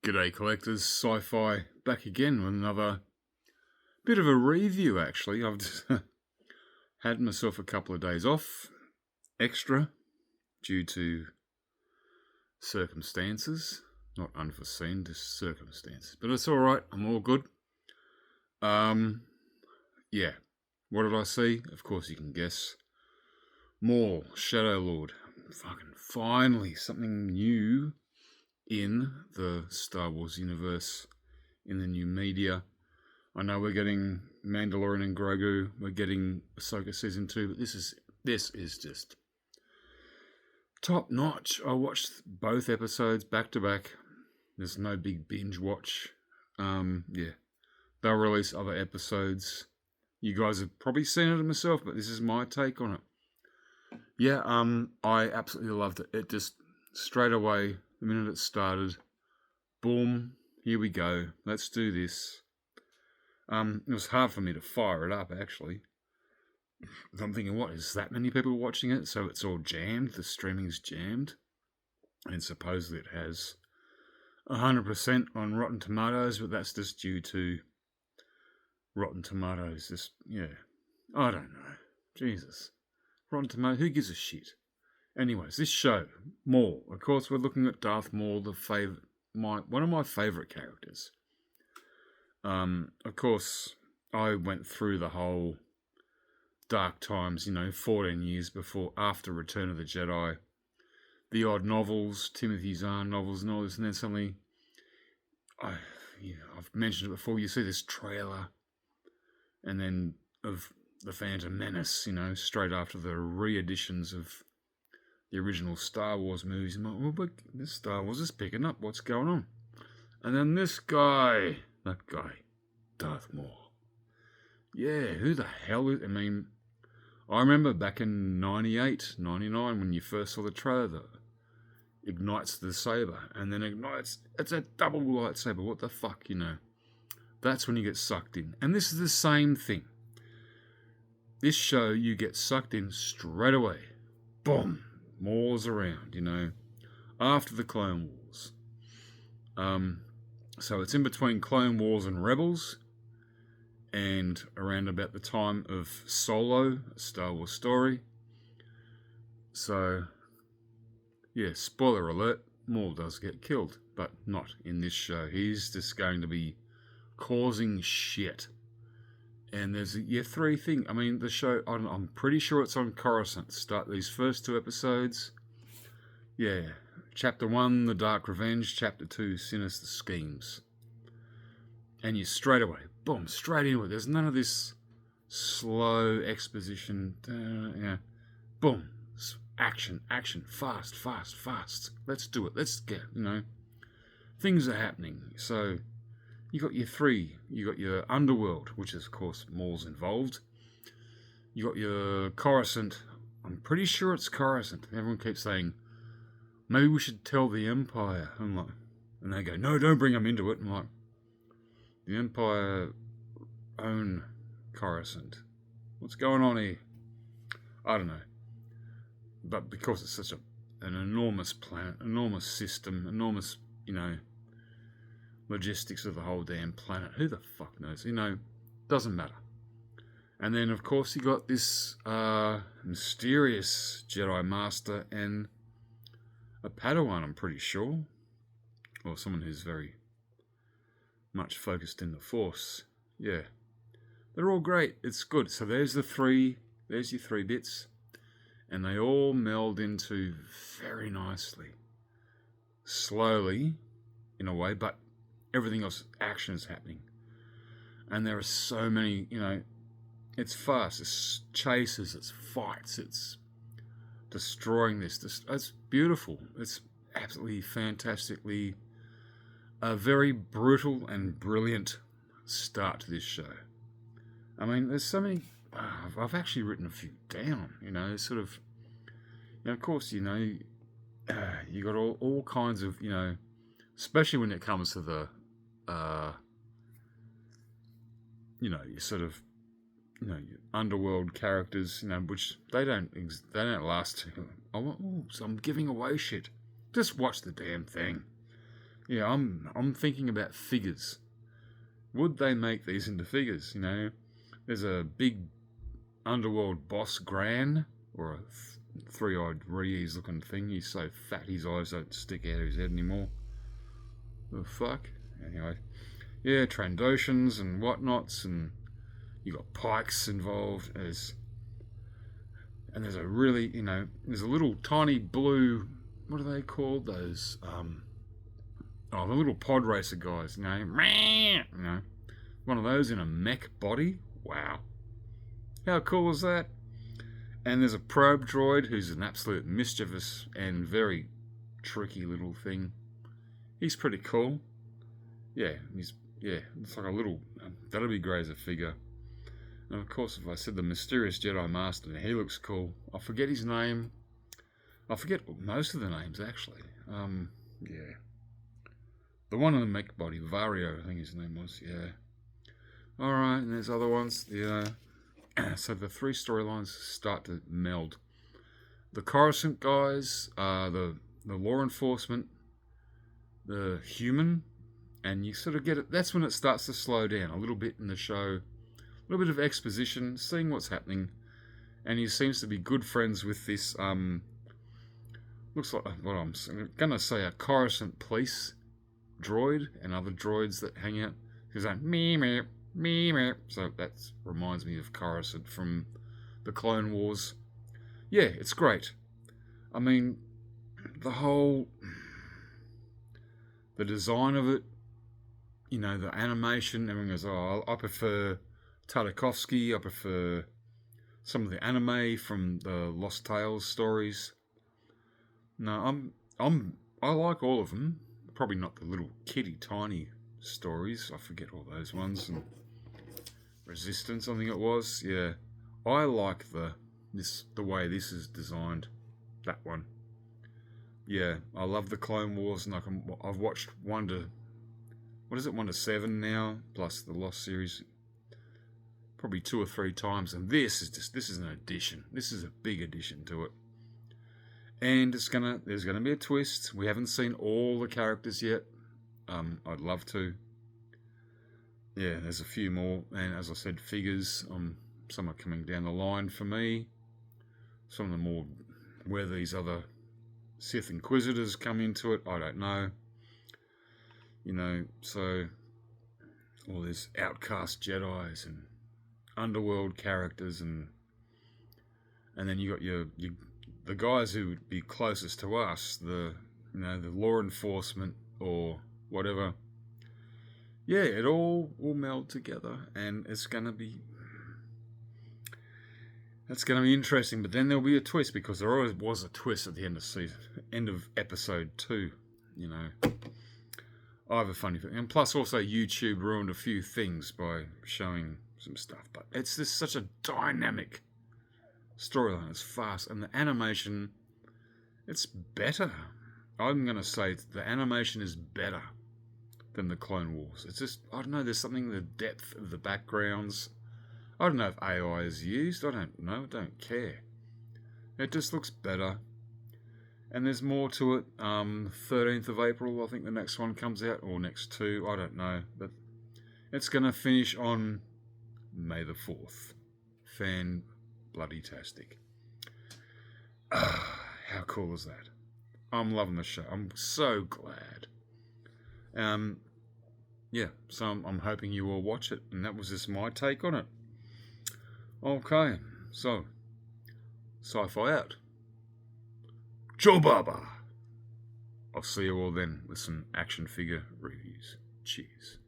G'day collectors, Sci-Fi back again with another bit of a review actually. I've just had myself a couple of days off, extra, due to circumstances, not unforeseen, just circumstances. But it's alright, I'm all good. Yeah, what did I see? Of course you can guess. Maul, Shadow Lord. Fucking finally, something new in the Star Wars universe, in the new media. I know we're getting Mandalorian and Grogu, we're getting Ahsoka Season 2, but this is just top notch. I watched both episodes back to back. There's no big binge watch. Yeah. They'll release other episodes. You guys have probably seen it myself, but this is my take on it. Yeah, I absolutely loved it. It just, straight away, the minute it started, boom, here we go, let's do this. It was hard for me to fire it up, actually. I'm thinking, what, is that many people watching it? So it's all jammed, the streaming's jammed. And supposedly it has 100% on Rotten Tomatoes, but that's just due to Rotten Tomatoes. Just, yeah, I don't know. Jesus. Rotten Tomatoes, who gives a shit? Anyways, this show, Maul. Of course, we're looking at Darth Maul, one of my favourite characters. Of course, I went through the whole dark times, 14 years after Return of the Jedi. The odd novels, Timothy Zahn novels and all this, and then suddenly, I've mentioned it before, you see this trailer, and then of The Phantom Menace, straight after the re-editions of the original Star Wars movies. I'm like, well, but this Star Wars is picking up. What's going on? And then that guy, Darth Maul. Yeah, who the hell is... I remember back in 98, 99, when you first saw the trailer, that ignites the saber, and then it's a double lightsaber. What the fuck, That's when you get sucked in. And this is the same thing. This show, you get sucked in straight away. Boom. Maul's around, after the Clone Wars. So it's in between Clone Wars and Rebels, and around about the time of Solo, a Star Wars story. So, yeah, spoiler alert, Maul does get killed, but not in this show. He's just going to be causing shit. And there's three things. The show, I'm pretty sure it's on Coruscant. Start these first two episodes. Yeah. Chapter 1, The Dark Revenge. Chapter 2, Sinister Schemes. And you straight away, boom, straight into it. There's none of this slow exposition. Boom. Action, fast. Let's do it. Let's get, Things are happening. So... You got your three. You got your Underworld, which is, of course, Maul's involved. You got your Coruscant. I'm pretty sure it's Coruscant. Everyone keeps saying, maybe we should tell the Empire. I'm like, and they go, no, don't bring them into it. I'm like, the Empire own Coruscant. What's going on here? I don't know. But because it's such an enormous planet, enormous system, enormous, logistics of the whole damn planet. Who the fuck knows? Doesn't matter. And then, of course, you got this mysterious Jedi Master and a Padawan, I'm pretty sure. Or someone who's very much focused in the Force. Yeah. They're all great. It's good. So there's your three bits. And they all meld into very nicely. Slowly, in a way, but everything else, action is happening. And there are so many, it's fast, it's chases, it's fights, it's destroying this. It's beautiful. It's absolutely fantastically a very brutal and brilliant start to this show. There's so many, I've actually written a few down, sort of, of course, you got all kinds of, especially when it comes to the, you sort of, your underworld characters, which they don't last too long. So I'm giving away shit. Just watch the damn thing. Yeah, I'm thinking about figures. Would they make these into figures? You know, there's a big underworld boss Gran, or a three-eyed Reyes looking thing. He's so fat his eyes don't stick out of his head anymore. The fuck? Anyway, yeah, Trandoshans and whatnots, and you got pikes involved. There's a really, there's a little tiny blue, what are they called? Those, the little pod racer guys, one of those in a mech body. Wow. How cool is that? And there's a probe droid who's an absolute mischievous and very tricky little thing. He's pretty cool. Yeah, it's like a little, that'll be great as a figure. And of course, if I said the mysterious Jedi Master, he looks cool. I forget his name. I forget most of the names, actually. Yeah. The one in the mech body, Vario, I think his name was, yeah. Alright, and there's other ones, yeah. So the three storylines start to meld. The Coruscant guys, the law enforcement, the human, and you sort of get it. That's when it starts to slow down a little bit in the show. A little bit of exposition, seeing what's happening, and he seems to be good friends with this, looks like, what I'm going to say, a Coruscant police droid and other droids that hang out. He's like, me. So that reminds me of Coruscant from the Clone Wars. Yeah, it's great. I mean, the design of it, the animation, everyone goes, oh, I prefer Tartakovsky, I prefer some of the anime from the Lost Tales stories. No, I like all of them. Probably not the little kitty tiny stories. I forget all those ones. And Resistance, I think it was. Yeah, I like the way this is designed. That one. Yeah, I love the Clone Wars, and I've watched 1 to 7 now, plus the Lost series, probably 2 or 3 times, and this is an addition. This is a big addition to it. And there's gonna be a twist. We haven't seen all the characters yet. I'd love to. Yeah, there's a few more, and as I said, figures. Some are coming down the line for me. Some of them more where these other Sith Inquisitors come into it, I don't know. So all these outcast Jedis and underworld characters, and then you got the guys who would be closest to us, the law enforcement or whatever. Yeah, it all will meld together, and it's gonna be interesting. But then there'll be a twist, because there always was a twist at the end of episode 2. I have a funny thing, and plus also YouTube ruined a few things by showing some stuff. But it's just such a dynamic storyline. It's fast, and the animation, it's better. I'm gonna say the animation is better than the Clone Wars. It's just, I don't know, there's something in the depth of the backgrounds. I don't know if AI is used. I don't know. I don't care. It just looks better. And there's more to it. 13th of April, I think the next one comes out, or next 2. I don't know. But it's going to finish on May the 4th. Fan-bloody-tastic. How cool is that? I'm loving the show. I'm so glad. Yeah, so I'm hoping you all watch it, and that was just my take on it. Okay, so sci-fi out. Joe Baba. I'll see you all then with some action figure reviews. Cheers.